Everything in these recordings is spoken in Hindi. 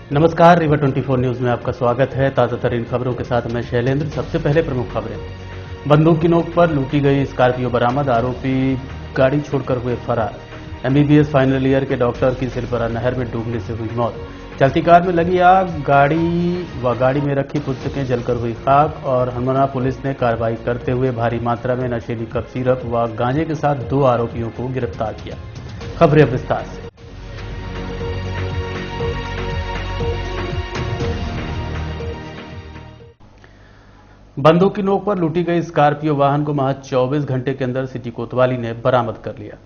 नमस्कार, रीवा 24 न्यूज में आपका स्वागत है। ताजा तरीन खबरों के साथ मैं शैलेंद्र। सबसे पहले प्रमुख खबरें। बंदूक की नोक पर लूटी गई स्कॉर्पियो बरामद, आरोपी गाड़ी छोड़कर हुए फरार। एमबीबीएस फाइनल ईयर के डॉक्टर की सिलपरा नहर में डूबने से हुई मौत। चलती कार में लगी आग, गाड़ी में रखी पुस्तकें जलकर हुई खाक। और हनुमाना पुलिस ने कार्रवाई करते हुए भारी मात्रा में नशीली कप सिरप व गांजे के साथ 2 आरोपियों को गिरफ्तार किया। खबरें अब विस्तार से। बंदूक की नोक पर लूटी गई स्कॉर्पियो वाहन को महज 24 घंटे के अंदर सिटी कोतवाली ने बरामद कर लिया।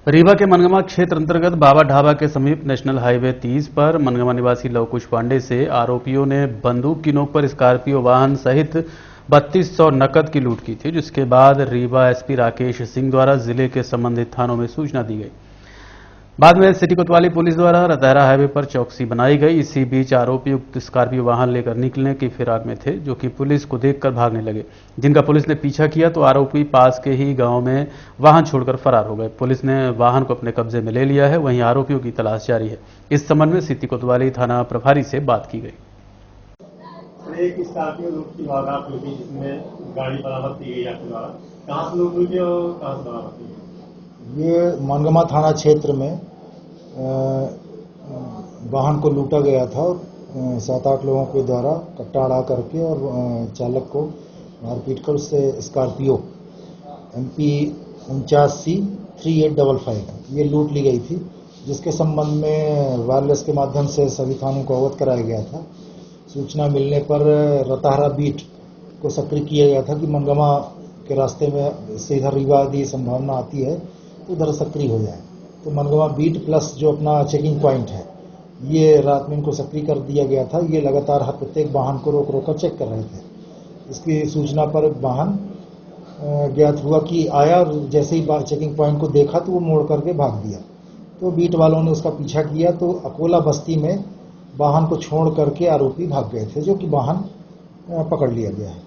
रीवा के मनगमा क्षेत्र अंतर्गत बाबा ढाबा के समीप नेशनल हाईवे 30 पर मनगमा निवासी लवकुश पांडे से आरोपियों ने बंदूक की नोक पर स्कॉर्पियो वाहन सहित 3200 नकद की लूट की थी, जिसके बाद रीवा एसपी राकेश सिंह द्वारा जिले के संबंधित थानों में सूचना दी गई। बाद में सिटी कोतवाली पुलिस द्वारा रतहरा हाईवे पर चौकसी बनाई गई। इसी बीच आरोपी उक्त स्कॉर्पियो वाहन लेकर निकलने की फिराक में थे, जो कि पुलिस को देखकर भागने लगे, जिनका पुलिस ने पीछा किया तो आरोपी पास के ही गांव में वाहन छोड़कर फरार हो गए। पुलिस ने वाहन को अपने कब्जे में ले लिया है, वहीं आरोपियों की तलाश जारी है। इस संबंध में सिटी कोतवाली थाना प्रभारी से बात की गई। एक स्कॉर्पियो लूट की वारदात हुई थी, जिसमें गाड़ी बरामद की गई आपके द्वारा। कहाँ से लूट हुई थी और कहाँ से बरामद की गई? ये मनगमा थाना क्षेत्र में वाहन को लूटा गया था और 7-8 लोगों के द्वारा कट्टा अड़ा करके और चालक को मारपीट कर उससे स्कॉर्पियो MP 49C3855 ये लूट ली गई थी, जिसके संबंध में वायरलेस के माध्यम से सभी थानों को अवगत कराया गया था। सूचना मिलने पर रतहरा बीट को सक्रिय किया गया था कि मनगमा के रास्ते में से इधर रीवा आदि संभावना आती है तो उधर सक्रिय हो जाए। तो मनगमा बीट प्लस जो अपना चेकिंग पॉइंट है, ये रात में इनको सक्रिय कर दिया गया था। ये लगातार हर प्रत्येक वाहन को रोक कर चेक कर रहे थे। इसकी सूचना पर वाहन ज्ञात हुआ कि आया और जैसे ही चेकिंग पॉइंट को देखा तो वो मोड़ करके भाग दिया। तो बीट वालों ने उसका पीछा किया तो अकोला बस्ती में वाहन को छोड़ करके आरोपी भाग गए थे, जो कि वाहन पकड़ लिया गया है।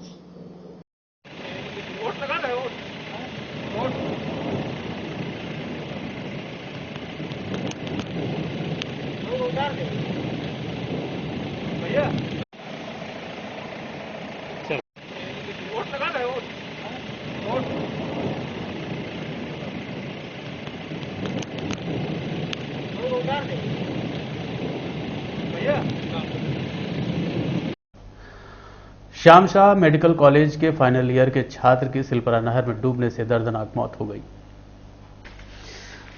श्याम शाह मेडिकल कॉलेज के फाइनल ईयर के छात्र की सिलपरा नहर में डूबने से दर्दनाक मौत हो गई।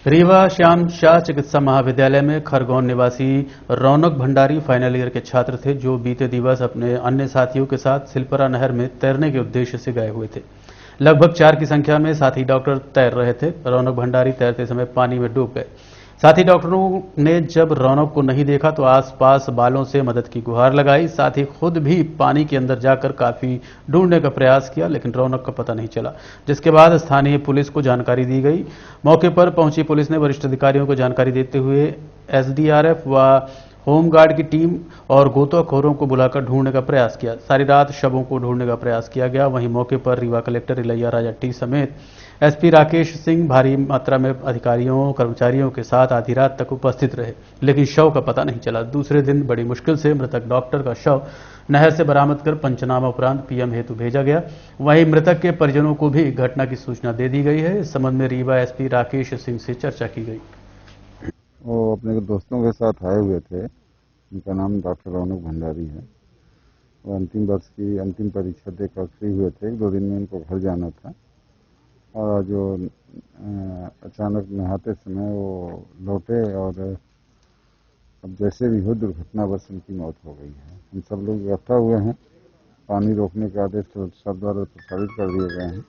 रीवा श्याम शाह चिकित्सा महाविद्यालय में खरगोन निवासी रौनक भंडारी फाइनल ईयर के छात्र थे, जो बीते दिवस अपने अन्य साथियों के साथ सिलपरा नहर में तैरने के उद्देश्य से गए हुए थे। लगभग 4 की संख्या में साथी डॉक्टर तैर रहे थे। रौनक भंडारी तैरते समय पानी में डूब गए। साथी डॉक्टरों ने जब रौनक को नहीं देखा तो आसपास बालों से मदद की गुहार लगाई। साथ ही खुद भी पानी के अंदर जाकर काफी ढूंढने का प्रयास किया, लेकिन रौनक का पता नहीं चला, जिसके बाद स्थानीय पुलिस को जानकारी दी गई। मौके पर पहुंची पुलिस ने वरिष्ठ अधिकारियों को जानकारी देते हुए SDRF व होमगार्ड की टीम और गोताखोरों को बुलाकर ढूंढने का प्रयास किया। सारी रात शवों को ढूंढने का प्रयास किया गया। वहीं मौके पर रीवा कलेक्टर इलैया राजा टी समेत SP राकेश सिंह भारी मात्रा में अधिकारियों कर्मचारियों के साथ आधी रात तक उपस्थित रहे, लेकिन शव का पता नहीं चला। दूसरे दिन बड़ी मुश्किल से मृतक डॉक्टर का शव नहर से बरामद कर पंचनामा उपरांत PM हेतु भेजा गया। वहीं मृतक के परिजनों को भी घटना की सूचना दे दी गई है। इस संबंध में रीवा SP राकेश सिंह से चर्चा की गई। वो अपने दोस्तों के साथ आए हुए थे। उनका नाम डॉक्टर रौनक भंडारी है। वो अंतिम वर्ष की अंतिम परीक्षा देकर फ्री हुए थे। 2 दिन में उनको घर जाना था और जो अचानक नहाते समय वो लौटे और अब जैसे भी हो दुर्घटनावश उनकी मौत हो गई है। हम सब लोग इकट्ठा हुए हैं। पानी रोकने के आदेश सब द्वारा प्रसारित कर दिए गए हैं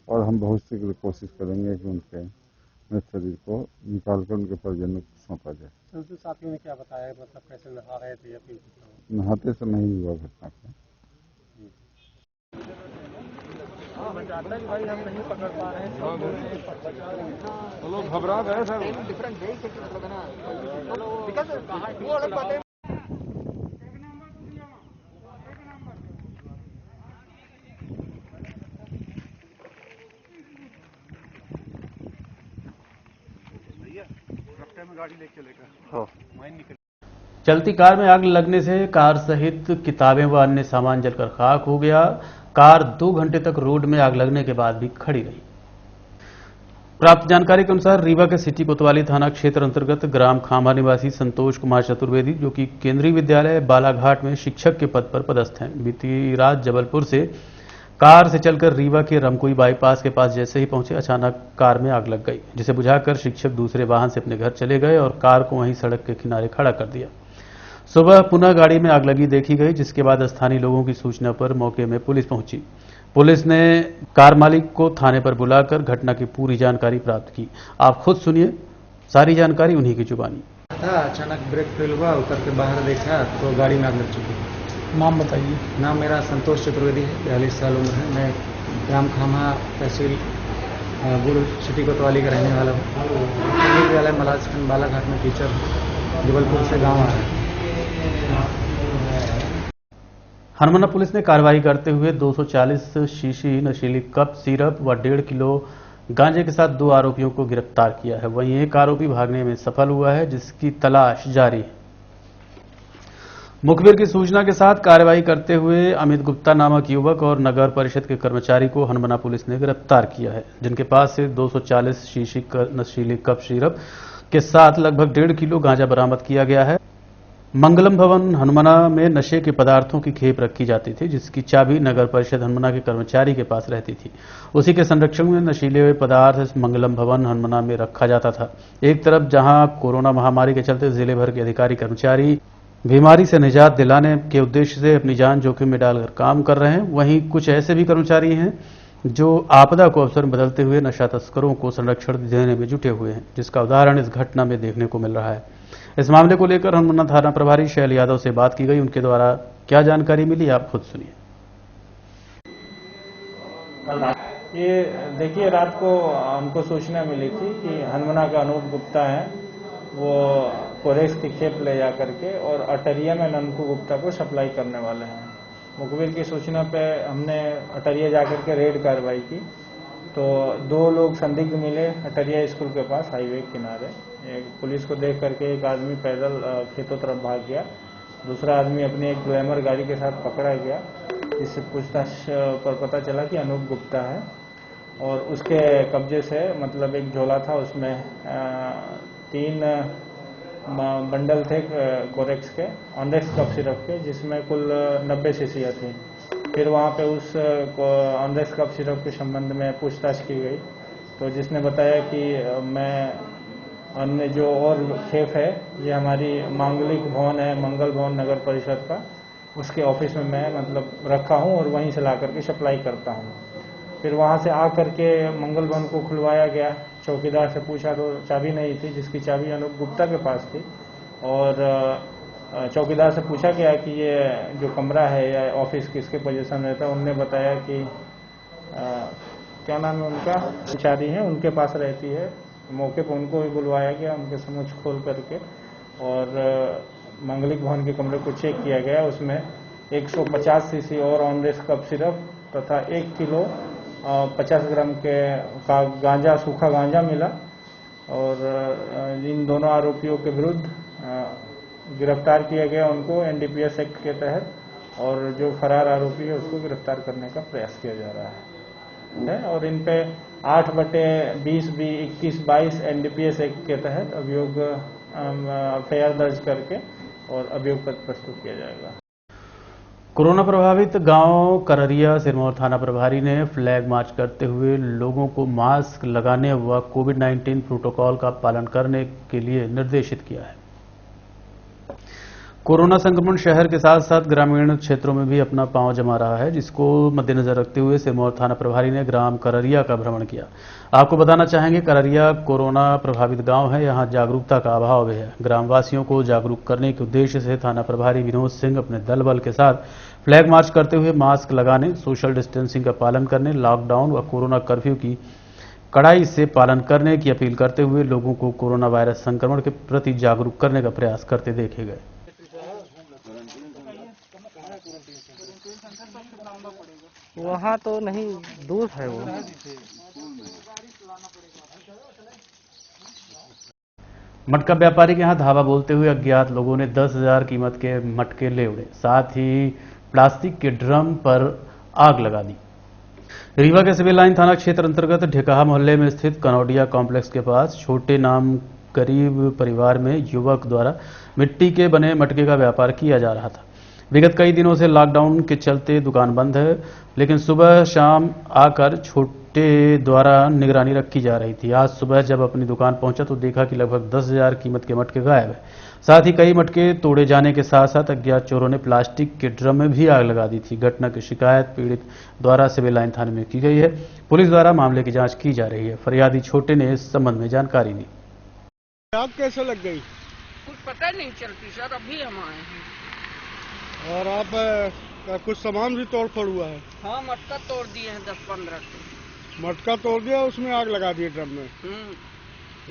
और हम बहुत सी कोशिश करेंगे कि उनके मृत शरीर को निकालकर उनके परिजनों को सौंपा जाए। तो साथियों ने क्या बताया, मतलब कैसे नहा रहे थे या फिर नहाते समय ही हुआ घटना का। भाई हम नहीं पकड़ पा रहे हैं, लोग घबरा गए सर। डिफरेंट डे से मतलब है ना, बिकॉज़ वो अलग बात है। भैया रास्ते में गाड़ी लेके चलेगा। हाँ, मैं निकल चलती कार में आग लगने से कार सहित किताबें व अन्य सामान जलकर खाक हो गया। कार 2 घंटे तक रोड में आग लगने के बाद भी खड़ी रही। प्राप्त जानकारी के अनुसार रीवा के सिटी कोतवाली थाना क्षेत्र अंतर्गत ग्राम खामा निवासी संतोष कुमार चतुर्वेदी, जो कि केंद्रीय विद्यालय बालाघाट में शिक्षक के पद पर पदस्थ हैं, बीती रात जबलपुर से कार से चलकर रीवा के रमकोई बाईपास के पास जैसे ही पहुंचे, अचानक कार में आग लग गई, जिसे बुझाकर शिक्षक दूसरे वाहन से अपने घर चले गए और कार को वहीं सड़क के किनारे खड़ा कर दिया। सुबह पुनः गाड़ी में आग लगी देखी गई, जिसके बाद स्थानीय लोगों की सूचना पर मौके में पुलिस पहुंची। पुलिस ने कार मालिक को थाने पर बुलाकर घटना की पूरी जानकारी प्राप्त की। आप खुद सुनिए सारी जानकारी उन्हीं की जुबानी। था अचानक ब्रेक फेल हुआ, उतर के बाहर देखा तो गाड़ी में आग लग चुकी। नाम बताइए। नाम मेरा संतोष चतुर्वेदी है, 42 साल उम्र है। मैं ग्राम खामा तहसील गुरु सिटी कोतवाली का रहने वाला हूँ। विद्यालय मलाजखंड बालाघाट में टीचर हूँ। जबलपुर से गाँव आ रहा है। हनुमाना पुलिस ने कार्रवाई करते हुए 240 शीशी नशीली कप सिरप व 1.5 किलो गांजे के साथ 2 आरोपियों को गिरफ्तार किया है। वहीं एक आरोपी भागने में सफल हुआ है, जिसकी तलाश जारी है। मुखबिर की सूचना के साथ कार्रवाई करते हुए अमित गुप्ता नामक युवक और नगर परिषद के कर्मचारी को हनुमाना पुलिस ने गिरफ्तार किया है, जिनके पास से 240 शीशी नशीली कप सिरप के साथ लगभग 1.5 किलो गांजा बरामद किया गया है। मंगलम भवन हनुमाना में नशे के पदार्थों की खेप रखी जाती थी, जिसकी चाबी नगर परिषद हनुमाना के कर्मचारी के पास रहती थी। उसी के संरक्षण में नशीले पदार्थ मंगलम भवन हनुमाना में रखा जाता था। एक तरफ जहां कोरोना महामारी के चलते जिले भर के अधिकारी कर्मचारी बीमारी से निजात दिलाने के उद्देश्य से अपनी जान जोखिम में डालकर काम कर रहे हैं, वहीं कुछ ऐसे भी कर्मचारी हैं जो आपदा को अवसर में बदलते हुए नशा तस्करों को संरक्षण देने में जुटे हुए हैं, जिसका उदाहरण इस घटना में देखने को मिल रहा है। इस मामले को लेकर हनुमाना थाना प्रभारी शैल यादव से बात की गई। उनके द्वारा क्या जानकारी मिली, आप खुद सुनिए। ये देखिए, रात को हमको सूचना मिली थी कि हनुमाना का अनूप गुप्ता है, वो कोरेक्स की खेप ले जा करके और अटरिया में ननकू गुप्ता को सप्लाई करने वाले हैं। मुखबिर की सूचना पे हमने अटरिया जाकर के रेड कार्रवाई की तो 2 लोग संदिग्ध मिले अटरिया स्कूल के पास हाईवे किनारे। एक पुलिस को देख करके एक आदमी पैदल खेतों तरफ भाग गया, दूसरा आदमी अपनी एक ग्लैमर गाड़ी के साथ पकड़ा गया, जिससे पूछताछ पर पता चला कि अनूप गुप्ता है। और उसके कब्जे से मतलब एक झोला था, उसमें 3 बंडल थे कोरेक्स के ऑनडेक्स कप सिरप के, जिसमें कुल 90 शीशियाँ थी। फिर वहाँ पे उस ऑनडेक्स कप सिरप के संबंध में पूछताछ की गई तो जिसने बताया कि मैं अन्य जो और खेप है ये हमारी मांगलिक भवन है, मंगल भवन नगर परिषद का, उसके ऑफिस में मैं मतलब रखा हूँ और वहीं से ला करके सप्लाई करता हूँ। फिर वहाँ से आ करके मंगल भवन को खुलवाया गया। चौकीदार से पूछा तो चाबी नहीं थी, जिसकी चाबी अनूप गुप्ता के पास थी। और चौकीदार से पूछा गया कि ये जो कमरा है या ऑफिस किसके पोजीशन में रहता है। उनने बताया कि क्या नाम है उनका, चाबी है उनके पास रहती है। मौके पर उनको भी बुलवाया गया, उनके समक्ष खोल करके और मंगलिक भवन के कमरे को चेक किया गया। उसमें 150 सीसी और ऑनडेक्स कप सिरप तथा 1 किलो 50 ग्राम का गांजा, सूखा गांजा मिला। और इन दोनों आरोपियों के विरुद्ध गिरफ्तार किया गया उनको एनडीपीएस एक्ट के तहत, और जो फरार आरोपी है उसको गिरफ्तार करने का प्रयास किया जा रहा है। और इन पे 8/20B 21-22 एनडीपीएस एक्ट के तहत अभियोग एफआईआर दर्ज करके और अभियोग पत्र प्रस्तुत किया जाएगा। कोरोना प्रभावित गांव कररिया सिरमौर थाना प्रभारी ने फ्लैग मार्च करते हुए लोगों को मास्क लगाने व कोविड-19 प्रोटोकॉल का पालन करने के लिए निर्देशित किया है। कोरोना संक्रमण शहर के साथ साथ ग्रामीण क्षेत्रों में भी अपना पांव जमा रहा है, जिसको मद्देनजर रखते हुए सिरमौर थाना प्रभारी ने ग्राम कररिया का भ्रमण किया। आपको बताना चाहेंगे, कररिया कोरोना प्रभावित गांव है, यहां जागरूकता का अभाव भी है। ग्रामवासियों को जागरूक करने के उद्देश्य से थाना प्रभारी विनोद सिंह अपने दल बल के साथ फ्लैग मार्च करते हुए मास्क लगाने, सोशल डिस्टेंसिंग का पालन करने, लॉकडाउन व कोरोना कर्फ्यू की कड़ाई से पालन करने की अपील करते हुए लोगों को कोरोना वायरस संक्रमण के प्रति जागरूक करने का प्रयास करते देखे गए। वहाँ तो नहीं, दूर है वो। मटका व्यापारी के यहां धावा बोलते हुए अज्ञात लोगों ने 10,000 कीमत के मटके ले उड़े, साथ ही प्लास्टिक के ड्रम पर आग लगा दी। रीवा के सिविल लाइन थाना क्षेत्र अंतर्गत ढेकाहा मोहल्ले में स्थित कनौडिया कॉम्प्लेक्स के पास छोटे नाम गरीब परिवार में युवक द्वारा मिट्टी के बने मटके का व्यापार किया जा रहा था। विगत कई दिनों से लॉकडाउन के चलते दुकान बंद है, लेकिन सुबह शाम आकर छोटे द्वारा निगरानी रखी जा रही थी। आज सुबह जब अपनी दुकान पहुंचा तो देखा कि लगभग 10,000 कीमत के मटके गायब है। साथ ही कई मटके तोड़े जाने के साथ साथ अज्ञात चोरों ने प्लास्टिक के ड्रम में भी आग लगा दी थी। घटना की शिकायत पीड़ित द्वारा सिविल लाइन थाने में की गई है। पुलिस द्वारा मामले की जांच की जा रही है। फरियादी छोटे ने इस संबंध में जानकारी दी। आग कैसे लग गई? कुछ पता नहीं चलती सर, अभी हम आए हैं। और आप कुछ सामान भी तोड़ फोड़ हुआ है? हाँ, मटका तोड़ दिए हैं 10-15 के। मटका तोड़ दिया, उसमें आग लगा दी ड्रम में।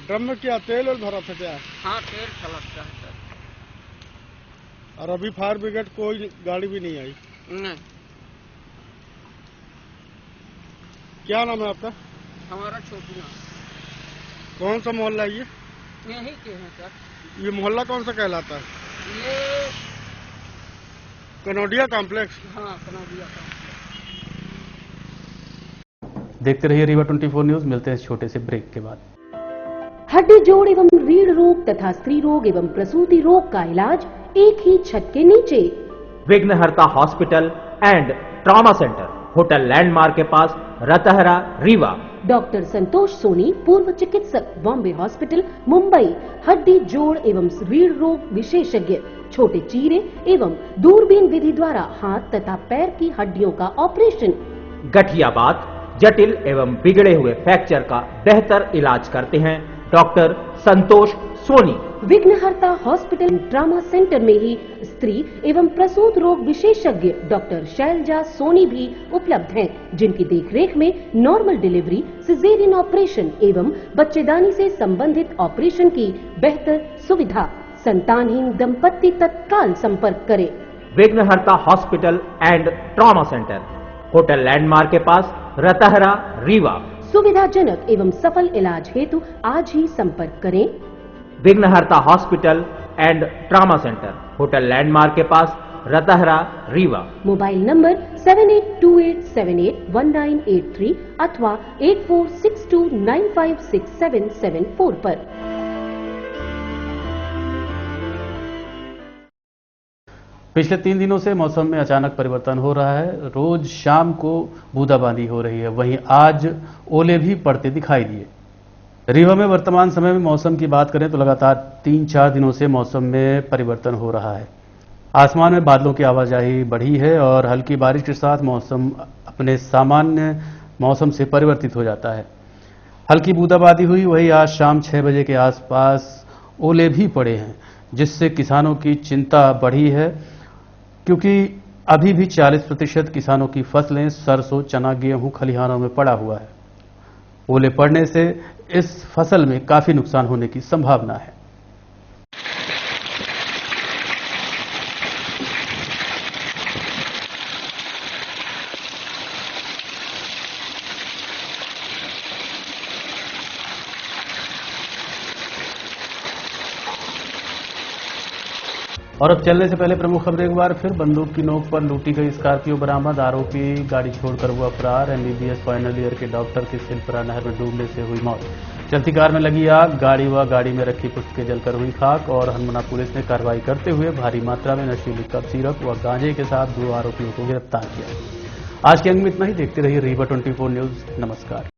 ड्रम में क्या तेल और भरा था क्या? हाँ, तेल छलकता है सर। और अभी फायर ब्रिगेड कोई गाड़ी भी नहीं आई? नहीं। क्या नाम है आपका? हमारा छोटू नाम। कौन सा मोहल्ला है ये? यहीं के हैं सर। ये मोहल्ला कौन सा कहलाता है? ये कनौडिया कॉम्प्लेक्स। हाँ, कनौडिया का। देखते रहिए रीवा 24 न्यूज। मिलते हैं इस छोटे से ब्रेक के बाद। हड्डी जोड़ एवं रीढ़ रोग तथा स्त्री रोग एवं प्रसूति रोग का इलाज एक ही छत के नीचे। विघ्नहर्ता hospital and trauma centre, hotel landmark के पास, रतहरा, रीवा। डॉक्टर संतोष सोनी, पूर्व चिकित्सक, बॉम्बे हॉस्पिटल, मुंबई। हड्डी जोड़ एवं रीढ़ रोग विशेषज्ञ, छोटे चीरे एवं दूरबीन विधि द्वारा हाथ तथा पैर की हड्डियों का ऑपरेशन। गठियाबात, जटिल एवं बिगड़े हुए फ्रैक्चर का बेहतर इलाज करते हैं डॉक्टर संतोष सोनी। विघ्नहर्ता हॉस्पिटल ट्रॉमा सेंटर में ही स्त्री एवं प्रसूत रोग विशेषज्ञ डॉक्टर शैलजा सोनी भी उपलब्ध हैं, जिनकी देखरेख में नॉर्मल डिलीवरी, सिजेरियन ऑपरेशन एवं बच्चेदानी से संबंधित ऑपरेशन की बेहतर सुविधा। संतानहीन दंपत्ति तत्काल संपर्क करें। विघ्नहर्ता hospital and trauma centre, hotel landmark के पास, रतहरा, रीवा। सुविधाजनक एवं सफल इलाज हेतु आज ही संपर्क करें। विघ्नहर्ता hospital and trauma centre, hotel landmark के पास, रतहरा, रीवा। मोबाइल नंबर 7828781983 अथवा 8462956774 पर। पिछले 3 दिनों से मौसम में अचानक परिवर्तन हो रहा है। रोज शाम को बूंदाबांदी हो रही है, वहीं आज ओले भी पड़ते दिखाई दिए। रीवा में वर्तमान समय में मौसम की बात करें तो लगातार 3-4 दिनों से मौसम में परिवर्तन हो रहा है। आसमान में बादलों की आवाजाही बढ़ी है और हल्की बारिश के साथ मौसम अपने सामान्य मौसम से परिवर्तित हो जाता है। हल्की बूंदाबांदी हुई, वहीं आज शाम 6 बजे के आसपास ओले भी पड़े हैं, जिससे किसानों की चिंता बढ़ी है, क्योंकि अभी भी 40% किसानों की फसलें सरसों, चना, गेहूं खलिहानों में पड़ा हुआ है। ओले पड़ने से इस फसल में काफी नुकसान होने की संभावना है। और अब चलने से पहले प्रमुख खबरें एक बार फिर। बंदूक की नोक पर लूटी गई स्कॉर्पियो बरामद, आरोपी गाड़ी छोड़कर हुआ फरार। एमबीबीएस फाइनल ईयर के डॉक्टर की सिलपरा नहर में डूबने से हुई मौत। चलती कार में लगी आग, गाड़ी व गाड़ी में रखी पुस्तकें जलकर हुई खाक। और हनुमाना पुलिस ने कार्रवाई करते हुए भारी मात्रा में नशीली कफ सिरप व गांजे के साथ 2 आरोपियों को गिरफ्तार किया। आज के अंक में इतना ही। देखते रहिए रीवा 24 न्यूज। नमस्कार।